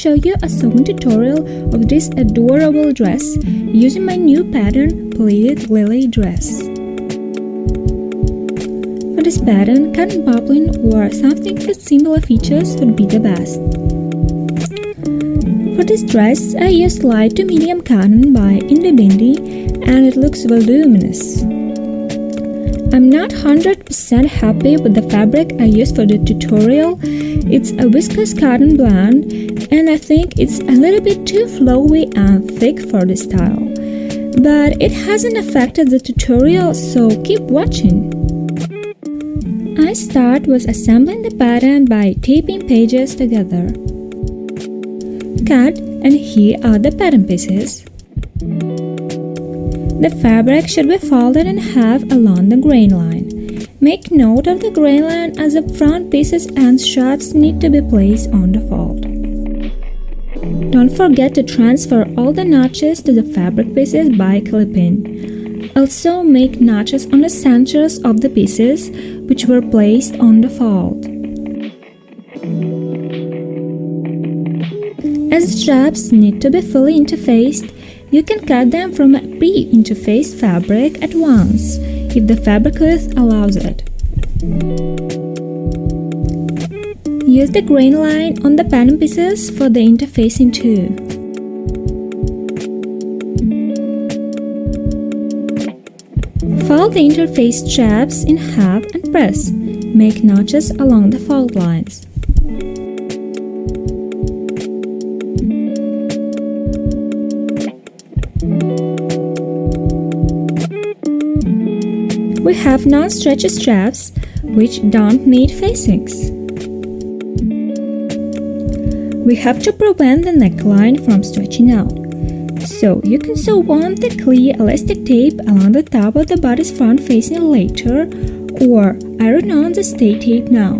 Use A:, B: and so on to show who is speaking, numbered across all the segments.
A: show you a sewing tutorial of this adorable dress using my new pattern pleated lily dress. For this pattern, cotton poplin or something with similar features would be the best. For this dress, I used light to medium cotton by Indibindi and it looks voluminous. I'm not 100% happy with the fabric I used for the tutorial. It's a viscose cotton blend and I think it's a little bit too flowy and thick for this style. But it hasn't affected the tutorial, so keep watching. I start with assembling the pattern by taping pages together. Cut, and here are the pattern pieces. The fabric should be folded in half along the grain line. Make note of the grain line as the front pieces and straps need to be placed on the fold. Don't forget to transfer all the notches to the fabric pieces by clipping. Also make notches on the centers of the pieces which were placed on the fold. As the straps need to be fully interfaced, you can cut them from a pre-interfaced fabric at once, if the fabric width allows it. Use the grain line on the pattern pieces for the interfacing too. Fold the interfaced straps in half and press. Make notches along the fold lines. We have non-stretchy straps which don't need facings. We have to prevent the neckline from stretching out. So you can sew on the clear elastic tape along the top of the body's front facing later or iron on the stay tape now.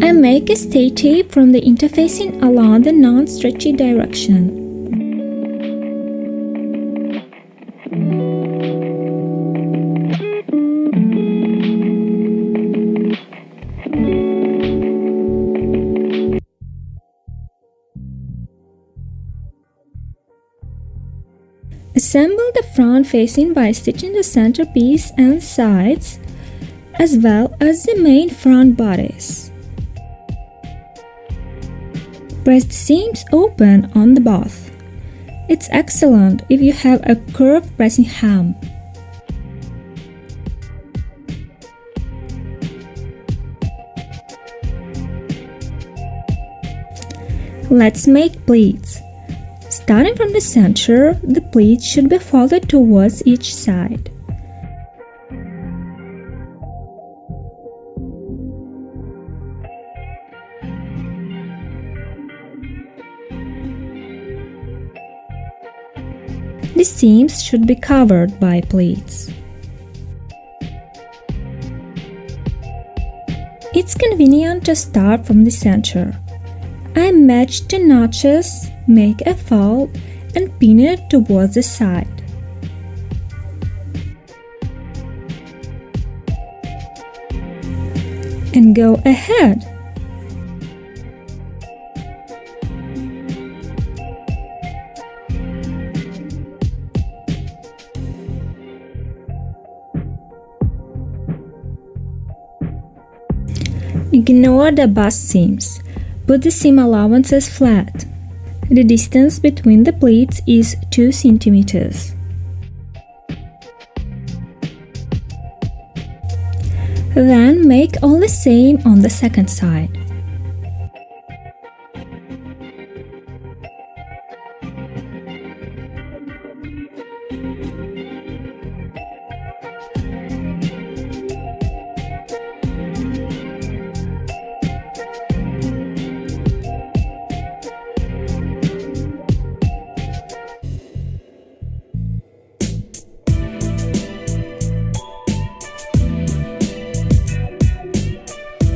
A: I make a stay tape from the interfacing along the non-stretchy direction. Assemble the front facing by stitching the center piece and sides, as well as the main front bodice. Press the seams open on the both. It's excellent if you have a curved pressing hem. Let's make pleats. Starting from the center, the pleats should be folded towards each side. The seams should be covered by pleats. It's convenient to start from the center. I match the notches, make a fold, and pin it towards the side. And go ahead. Ignore the bust seams. Put the seam allowances flat. The distance between the pleats is 2 cm. Then make all the same on the second side.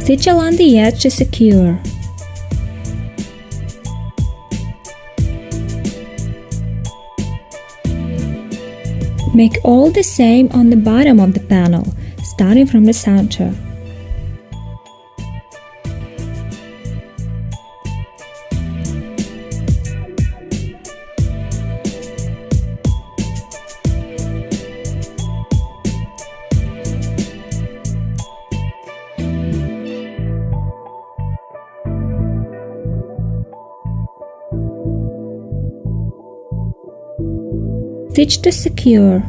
A: Stitch along the edge to secure. Make all the same on the bottom of the panel, starting from the center. stitch to secure.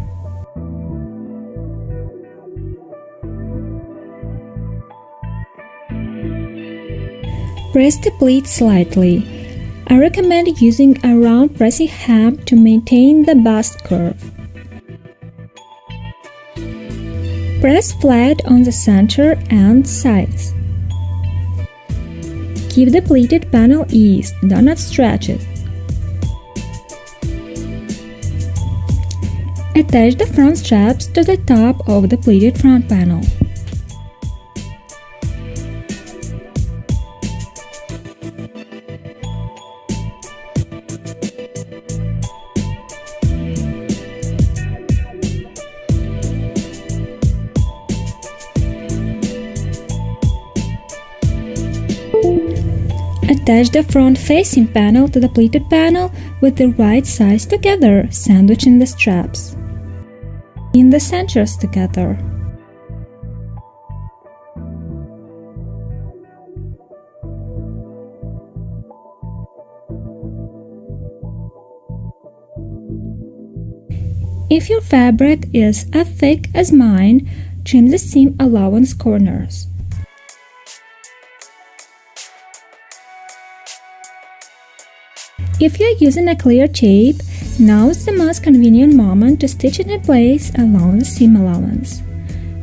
A: Press the pleats slightly. I recommend using a round pressing hem to maintain the bust curve. Press flat on the center and sides. Keep the pleated panel eased, do not stretch it. Attach the front straps to the top of the pleated front panel. Attach the front-facing panel to the pleated panel with the right sides together, sandwiching the straps in the centers together. If your fabric is as thick as mine, trim the seam allowance corners. If you are using a clear tape, now is the most convenient moment to stitch it in place along the seam allowance.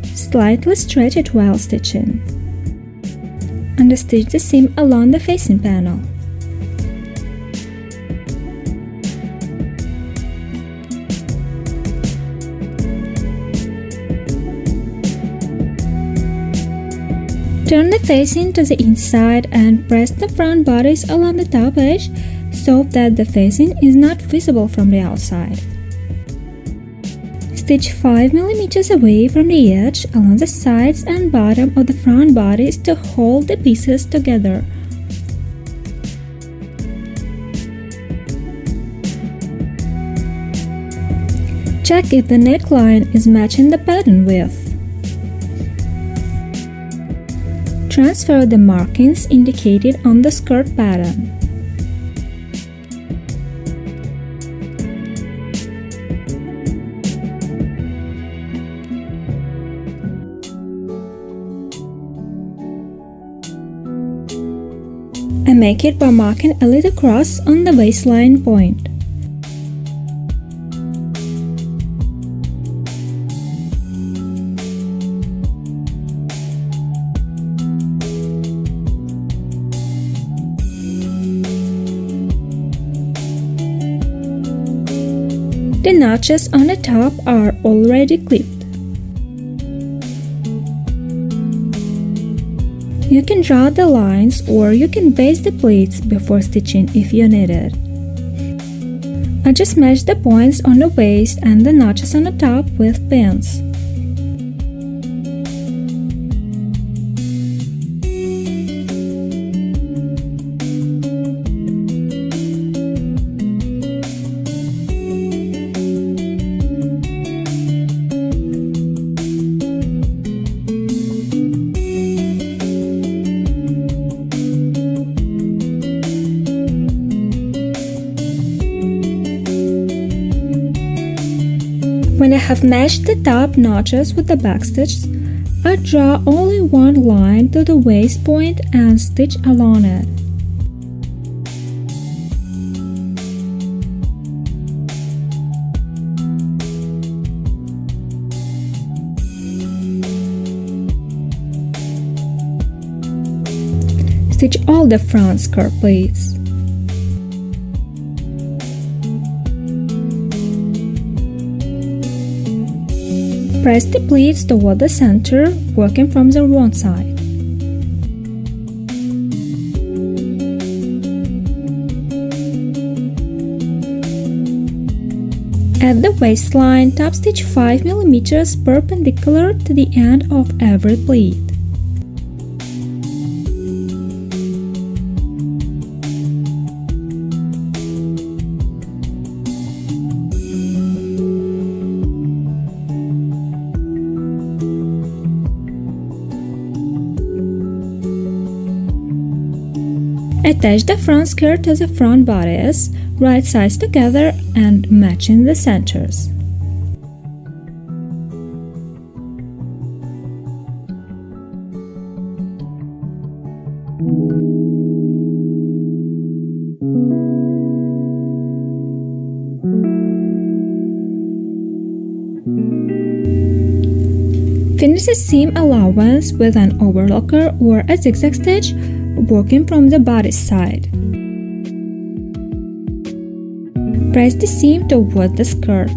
A: Slightly stretch it while stitching. Understitch the seam along the facing panel. Turn the facing to the inside and press the front bodice along the top edge so that the facing is not visible from the outside. Stitch 5 mm away from the edge along the sides and bottom of the front bodice to hold the pieces together. Check if the neckline is matching the pattern width. Transfer the markings indicated on the skirt pattern. And make it by marking a little cross on the waistline point. The notches on the top are already clipped. You can draw the lines or you can baste the pleats before stitching if you need it. I just match the points on the waist and the notches on the top with pins. When I have matched the top notches with the backstitch, I draw only one line to the waist point and stitch along it. Stitch all the front skirt pleats. Press the pleats toward the center, working from the wrong side. At the waistline, top stitch 5 mm perpendicular to the end of every pleat. Attach the front skirt to the front bodice, right sides together and matching the centers. Finish the seam allowance with an overlocker or a zigzag stitch working from the body side. Press the seam toward the skirt.